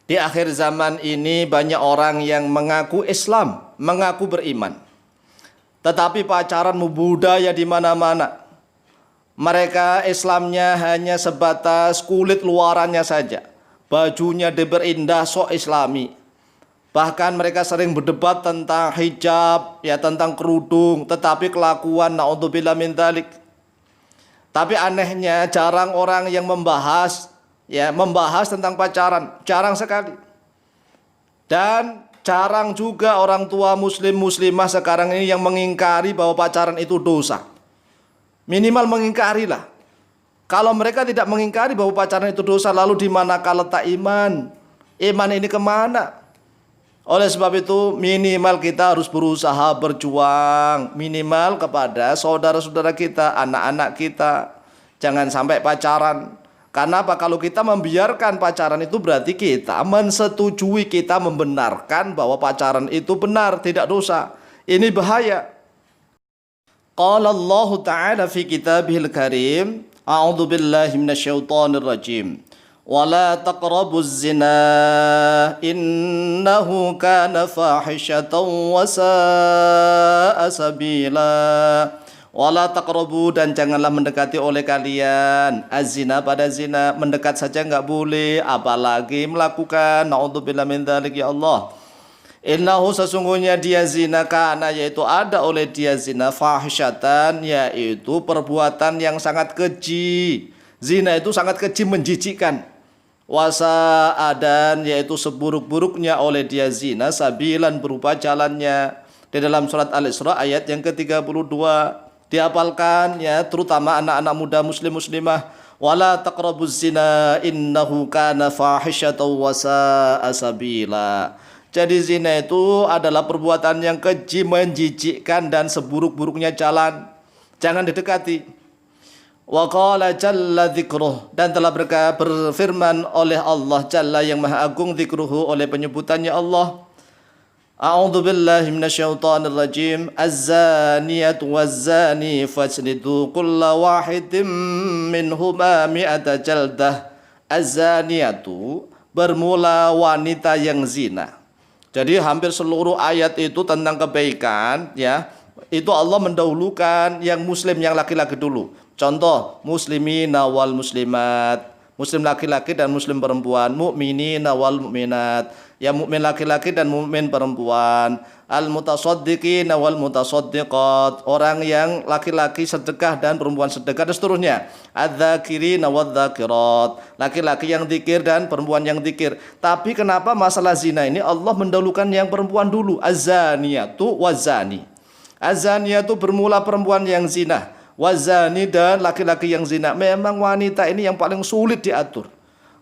Di akhir zaman ini banyak orang yang mengaku Islam, mengaku beriman. Tetapi pacaran membudaya di mana-mana. Mereka Islamnya hanya sebatas kulit luarannya saja. Bajunya diberindah sok Islami. Bahkan mereka sering berdebat tentang hijab, ya tentang kerudung, tetapi kelakuan naudzubillah min dzalik. Tapi anehnya jarang orang yang membahas tentang pacaran, jarang sekali. Dan jarang juga orang tua muslim muslimah sekarang ini yang mengingkari bahwa pacaran itu dosa. Minimal mengingkarilah. Kalau mereka tidak mengingkari bahwa pacaran itu dosa, lalu di manakah letak iman? Iman ini kemana? Oleh sebab itu minimal kita harus berusaha berjuang minimal kepada saudara-saudara kita, anak-anak kita. Jangan sampai pacaran. Karena apa? Kalau kita membiarkan pacaran itu berarti kita mensetujui, kita membenarkan bahwa pacaran itu benar, tidak dosa. Ini bahaya. Qala Allah Ta'ala fi kitabihil karim, a'udzu billahi minasyaitonir rajim. ولا تقربوا الزنا إنه كان فاحشة وساء سبيلا. Wala taqrabu, dan janganlah mendekati oleh kalian azina, pada zina. Mendekat saja enggak boleh, apalagi melakukan. Naudzubillah min dzalik, ya Allah. Innahu, sesungguhnya dia zina, kana, yaitu ada oleh dia zina, fahisyatan, yaitu perbuatan yang sangat keji. Zina itu sangat keji, menjijikkan. Wasa'adan, yaitu seburuk-buruknya oleh dia zina, sabilan, berupa jalannya. Di dalam surat Al-Isra ayat yang ke-32 dihafalkan ya, terutama anak-anak muda muslim muslimah. Wala taqrabuz zina innahu kana fahisyatan wa sa'a sabila. Jadi zina itu adalah perbuatan yang keji, menjijikkan, dan seburuk-buruknya jalan. Jangan didekati. Wa qala jalla dzikruh, dan telah berfirman oleh Allah Jalla yang maha agung, dzikruhu, oleh penyebutannya Allah. A'udzu billahi minasyaitonir rajim. Az-zaniyatu waz-zani fajlidu kulla wahidin minhuma mi'ata jaldah. Az-zaniyatu, bermula wanita yang zina. Jadi hampir seluruh ayat itu tentang kebaikan ya. Itu Allah mendahulukan yang muslim, yang laki-laki dulu. Contoh, muslimina wal muslimat, muslim laki-laki dan muslim perempuan. Mu'minina wal mu'minat, ya mukmin laki-laki dan mukmin perempuan. Al mutasaddiqina wal mutasaddiqat, orang yang laki-laki sedekah dan perempuan sedekah, dan seterusnya. Adzakirina wadzakirat, laki-laki yang zikir dan perempuan yang zikir. Tapi kenapa masalah zina ini Allah mendahulukan yang perempuan dulu? Az-zaniyatu wazani. Az-zaniyatu bermula perempuan yang zina, wazani, dan laki-laki yang zina. Memang wanita ini yang paling sulit diatur.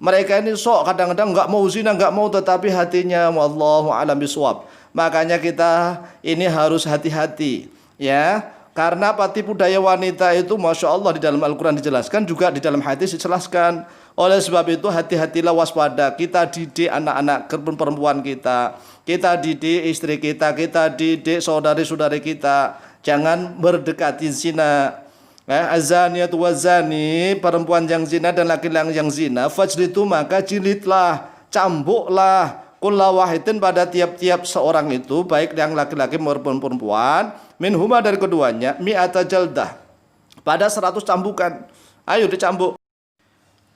Mereka ini sok kadang-kadang nggak mau zina, nggak mau, tetapi hatinya wallahu a'lam bishawab. Makanya kita ini harus hati-hati ya. Karena apa? Tipu daya wanita itu Masya Allah di dalam Al-Quran dijelaskan, juga di dalam hadis dijelaskan. Oleh sebab itu hati-hatilah, waspada. Kita didik anak-anak perempuan kita, kita didik istri kita didik saudari-saudari kita. Jangan berdekati zina. Az-zaniyatu waz-zani, perempuan yang zina dan laki-laki yang zina, fajlidu, maka jilidlah, cambuklah, kulla wahidin, pada tiap-tiap seorang itu, baik yang laki-laki maupun perempuan, minhuma, dari keduanya, mi'ata jaldah, pada 100 cambukan. Ayo dicambuk.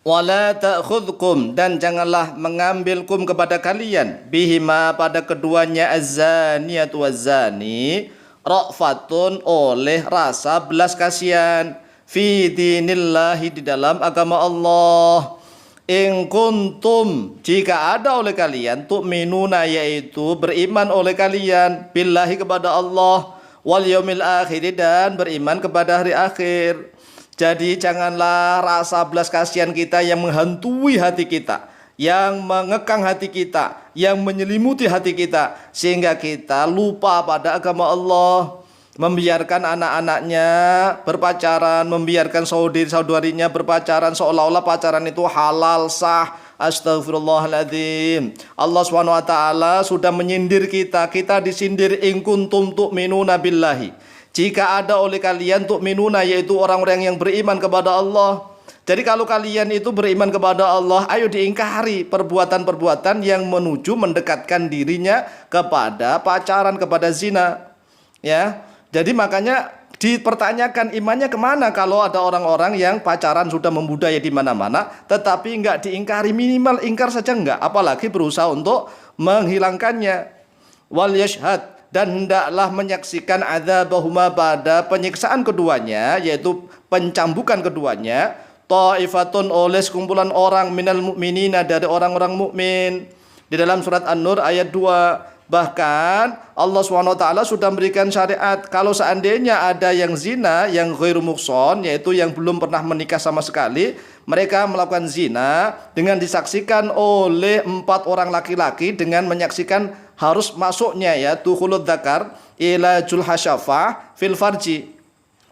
Wala ta'khudhukum, dan janganlah mengambilkum kepada kalian, bihima, pada keduanya, az-zaniyatu waz-zani, ra'fatun, oleh rasa belas kasihan, fi dinillahi, di dalam agama Allah. In kuntum, jika ada oleh kalian, tu'minuna, yaitu beriman oleh kalian, billahi, kepada Allah, wal yaumil akhir, dan beriman kepada hari akhir. Jadi janganlah rasa belas kasihan kita yang menghantui hati kita, yang mengekang hati kita, yang menyelimuti hati kita, sehingga kita lupa pada agama Allah, membiarkan anak-anaknya berpacaran, membiarkan saudari-saudarinya berpacaran, seolah-olah pacaran itu halal, sah. Astagfirullahaladzim. Allah SWT sudah menyindir kita, kita disindir. In kuntum tu'minuna billahi, jika ada oleh kalian tu'minuna, yaitu orang-orang yang beriman kepada Allah. Jadi kalau kalian itu beriman kepada Allah, ayo diingkari perbuatan-perbuatan yang menuju mendekatkan dirinya kepada pacaran, kepada zina. Ya, jadi makanya dipertanyakan imannya kemana kalau ada orang-orang yang pacaran sudah membudaya di mana-mana, tetapi enggak diingkari, minimal ingkar saja enggak, apalagi berusaha untuk menghilangkannya. Wal yashhad, dan hendaklah menyaksikan adzabahuma, pada penyiksaan keduanya, yaitu pencambukan keduanya, ta'ifatun, oleh sekumpulan orang, minal mu'minina, dari orang-orang mukmin. Di dalam surat An-Nur ayat 2. Bahkan Allah SWT sudah memberikan syariat, kalau seandainya ada yang zina, yang ghairu muhson, yaitu yang belum pernah menikah sama sekali, mereka melakukan zina dengan disaksikan oleh 4 orang laki-laki, dengan menyaksikan harus masuknya ya dukhulud dzakar ila jul hasyafah fil farji,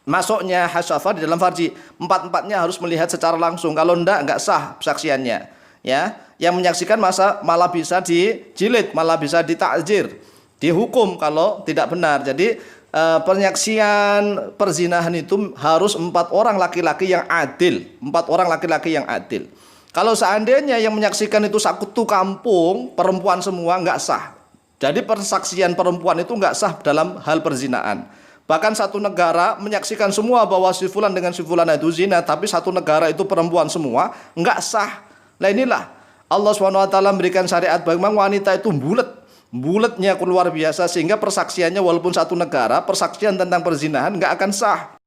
masuknya hasyafah di dalam farji, 4-4-nya harus melihat secara langsung, kalau enggak sah saksiannya. Ya, yang menyaksikan malah bisa dijilid, malah bisa ditakzir, dihukum kalau tidak benar. Jadi penyaksian perzinahan itu harus 4 orang laki-laki yang adil, 4 orang laki-laki yang adil. Kalau seandainya yang menyaksikan itu satu kampung perempuan semua, enggak sah. Jadi persaksian perempuan itu enggak sah dalam hal perzinahan. Bahkan satu negara menyaksikan semua bahwa si fulan dengan si fulan itu zina, tapi satu negara itu perempuan semua, enggak sah. Nah inilah Allah SWT memberikan syariat bagaimana wanita itu bulatnya luar biasa, sehingga persaksiannya walaupun satu negara, persaksian tentang perzinahan nggak akan sah.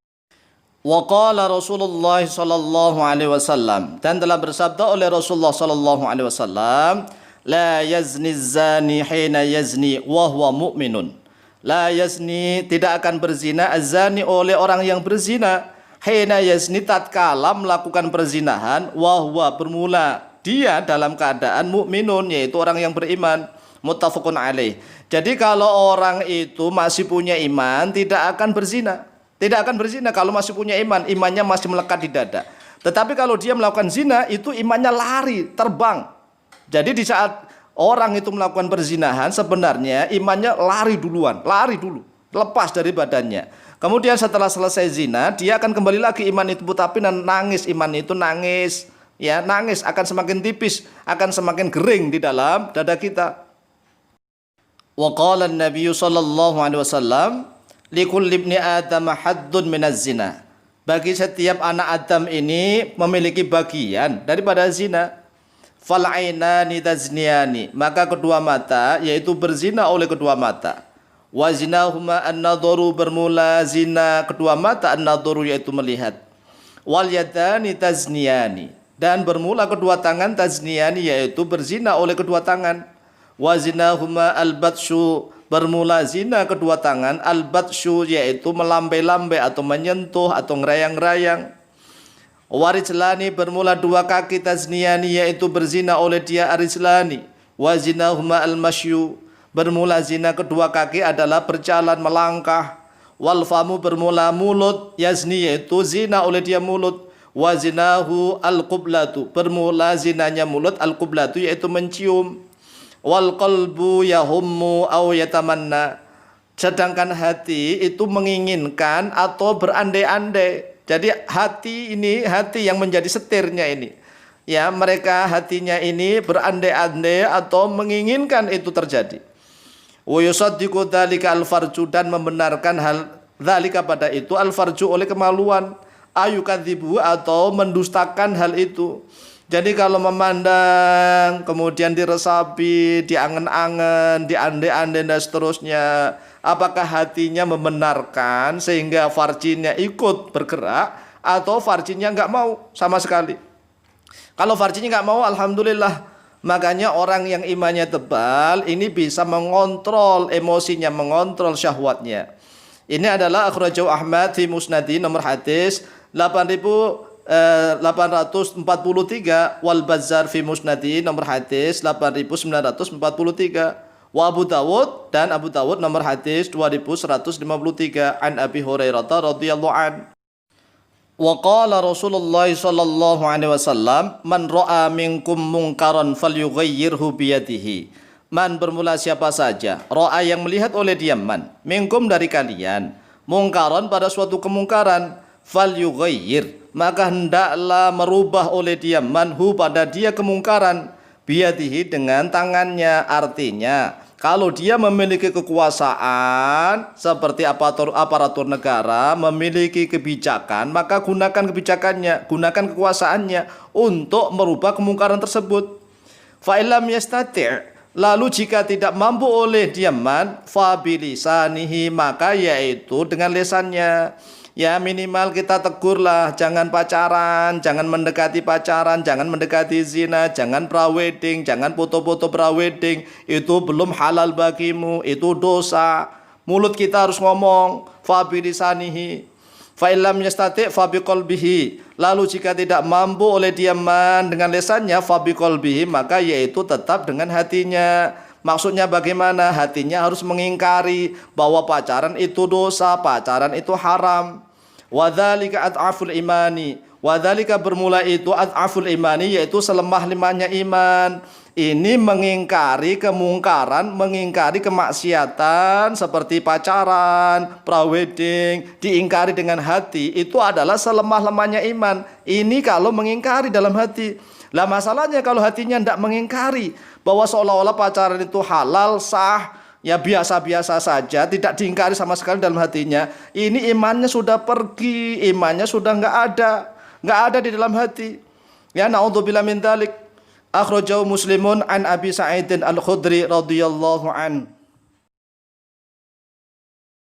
Wa qala Rasulullah sallallahu alaihi wasallam, dan telah bersabda oleh Rasulullah sallallahu alaihi wasallam, la yazni zani hina yazni wa huwa mu'minun. La yazni, tidak akan berzina, azani, oleh orang yang berzina, hina yazni, tatkala melakukan perzinahan, wahwa, bermula dia dalam keadaan mukminun, yaitu orang yang beriman. Muttafaqun alaih. Jadi kalau orang itu masih punya iman, tidak akan berzina. Tidak akan berzina kalau masih punya iman, imannya masih melekat di dada. Tetapi kalau dia melakukan zina, itu imannya lari, terbang. Jadi di saat orang itu melakukan perzinahan, sebenarnya imannya lari duluan, lari dulu, lepas dari badannya. Kemudian setelah selesai zina, dia akan kembali lagi iman itu, tapi nangis, iman itu nangis, ya nangis, akan semakin tipis, akan semakin kering di dalam dada kita. Wa qala an-nabiy sallallahu alaihi wasallam, likulli ibni adam haddun minaz zina. Bagi setiap anak Adam ini memiliki bagian daripada zina. Fal ainani tazniyani, maka kedua mata yaitu berzina oleh kedua mata. Wa zinahuma an-nadharu, bermula zina kedua mata an-nadharu yaitu melihat. Wal yadani tazniyani, dan bermula kedua tangan tazniyani yaitu berzina oleh kedua tangan. Wa zinahuma al-batshu, bermula zina kedua tangan al-batshu yaitu melambai-lambai atau menyentuh atau ngerayang-rayang. Warijlani, bermula dua kaki tazniyani yaitu berzina oleh dia arijlani. Wa zinahuma al-masyu, bermula zina kedua kaki adalah berjalan, melangkah. Wal famu, bermula mulut yazni yaitu zina oleh dia mulut. Wa zinahu al-qublatu, bermula zinanya mulut, al-qublatu yaitu mencium. Wal qalbu yahummu aw yatamanna, sedangkan hati itu menginginkan atau berandai-andai. Jadi hati ini, hati yang menjadi setirnya ini. Ya, mereka hatinya ini berandai-andai atau menginginkan itu terjadi. Wa yusaddiqu dzalika al-farju, dan membenarkan hal dzalika pada itu al-farju oleh kemaluan, ayukadzibu atau mendustakan hal itu. Jadi kalau memandang kemudian diresapi, diangen-angen, diandai-andai dan seterusnya, apakah hatinya membenarkan sehingga farjinya ikut bergerak, atau farjinya nggak mau sama sekali? Kalau farjinya nggak mau, alhamdulillah. Makanya orang yang imannya tebal ini bisa mengontrol emosinya, mengontrol syahwatnya. Ini adalah akhrajahu Ahmad fi Musnadi, nomor hadis 843, wal Bazzar fi Musnadi, nomor hadis 8943. Wa Abu Dawud, dan Abu Dawud nomor hadis 2153, an Abi Hurairah radhiyallahu an. Wa qala Rasulullah sallallahu alaihi wasallam, man ra'a minkum munkaran falyughayyirhu biyadihi. Man, bermula siapa saja, ra'a yang melihat oleh dia, man minkum dari kalian, mungkaran pada suatu kemungkaran, falyughayyir, maka hendaklah merubah oleh dia manhu pada dia kemungkaran biyadihi dengan tangannya. Artinya kalau dia memiliki kekuasaan seperti aparatur negara, memiliki kebijakan, maka gunakan kebijakannya, gunakan kekuasaannya untuk merubah kemungkaran tersebut. Fa illam yastati', lalu jika tidak mampu oleh dia fa bilisanihi, maka yaitu dengan lisannya. Ya minimal kita tegurlah, jangan pacaran, jangan mendekati pacaran, jangan mendekati zina, jangan prawedding, jangan foto-foto prawedding, itu belum halal bagimu, itu dosa. Mulut kita harus ngomong, fa bilisanihi, fa illam yastati' fa biqalbihi. Lalu jika tidak mampu oleh dia dengan lisannya, fa biqalbihi, maka yaitu tetap dengan hatinya. Maksudnya bagaimana? Hatinya harus mengingkari bahwa pacaran itu dosa, pacaran itu haram. Wadzalika ad'aful imani. Wadzalika bermula itu ad'aful imani, yaitu selemah-lemahnya iman. Ini mengingkari kemungkaran, mengingkari kemaksiatan seperti pacaran, prawedding, diingkari dengan hati, itu adalah selemah-lemahnya iman. Ini kalau mengingkari dalam hati. Lah masalahnya kalau hatinya tidak mengingkari bahwa seolah-olah pacaran itu halal, sah, ya biasa-biasa saja, tidak diingkari sama sekali dalam hatinya, ini imannya sudah pergi, imannya sudah nggak ada di dalam hati. Ya naudzubillah min dzalik. Akhrajahu Muslimun an Abi Sa'idin Al-Khudri radhiyallahu an.